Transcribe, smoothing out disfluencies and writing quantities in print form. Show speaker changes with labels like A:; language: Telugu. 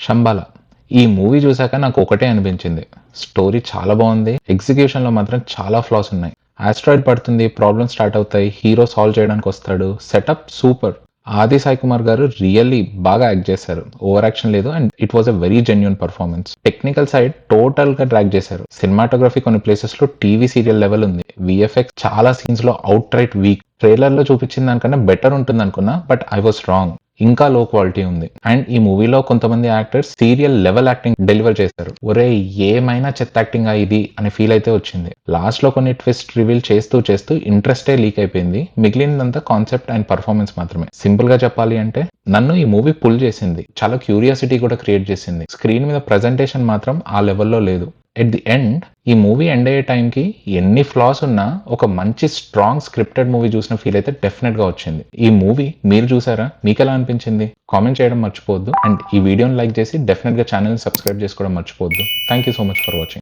A: శంబాల ఈ మూవీ చూసాక నాకు ఒకటే అనిపించింది, స్టోరీ చాలా బాగుంది, ఎగ్జిక్యూషన్లో మాత్రం చాలా ఫ్లాస్ ఉన్నాయి. ఆస్ట్రాయిడ్ పడుతుంది, ప్రాబ్లమ్స్ స్టార్ట్ అవుతాయి, హీరో సాల్వ్ చేయడానికి వస్తాడు, సెటప్ సూపర్. ఆది సాయి కుమార్ గారు రియల్లీ బాగా యాక్ట్ చేశారు, ఓవర్ యాక్షన్ లేదు and it was a very genuine performance. Technical side total గా డ్రాగ్ చేశారు. సినిమాటోగ్రఫీ కొన్ని ప్లేసెస్ లో టీవీ సీరియల్ లెవెల్ ఉంది. విఎఫ్ఎక్స్ చాలా సీన్స్ లో అవుట్ రైట్ వీక్. ట్రైలర్ లో చూపించిన దానికన్నా బెటర్ ఉంటుంది అనుకున్నా, బట్ ఐ వాస్ రాంగ్. ఇంకా లో క్వాలిటీ ఉంది. అండ్ ఈ మూవీలో కొంతమంది actors serial level acting deliver చేశారు. ఒరే ఏమైనా చెత్త యాక్టింగ్ ఇది అని ఫీల్ అయితే వచ్చింది. లాస్ట్ లో కొన్ని ట్విస్ట్ రివీల్ చేస్తూ చేస్తూ ఇంట్రెస్టే లీక్ అయిపోయింది. మిగిలినంతా కాన్సెప్ట్ అండ్ పర్ఫార్మెన్స్ మాత్రమే. సింపుల్ గా చెప్పాలి అంటే నన్ను ఈ మూవీ పుల్ చేసింది, చాలా క్యూరియాసిటీ కూడా క్రియేట్ చేసింది. స్క్రీన్ మీద ప్రజెంటేషన్ మాత్రం ఆ లెవెల్లో లేదు. ఎట్ ది ఎండ్ ఈ మూవీ ఎండ్ అయ్యే టైంకి ఎన్ని ఫ్లాస్ ఉన్నా ఒక మంచి స్ట్రాంగ్ స్క్రిప్టెడ్ మూవీ చూసిన ఫీల్ అయితే డెఫినెట్ గా వచ్చింది. ఈ మూవీ మీరు చూసారా? మీకు ఎలా అనిపించింది? కామెంట్ చేయడం మర్చిపోవద్దు. అండ్ ఈ వీడియోని లైక్ చేసి డెఫినెట్ గా ఛానల్ సబ్స్క్రైబ్ చేసుకోవడం మర్చిపోవద్దు. Thank you so much for watching.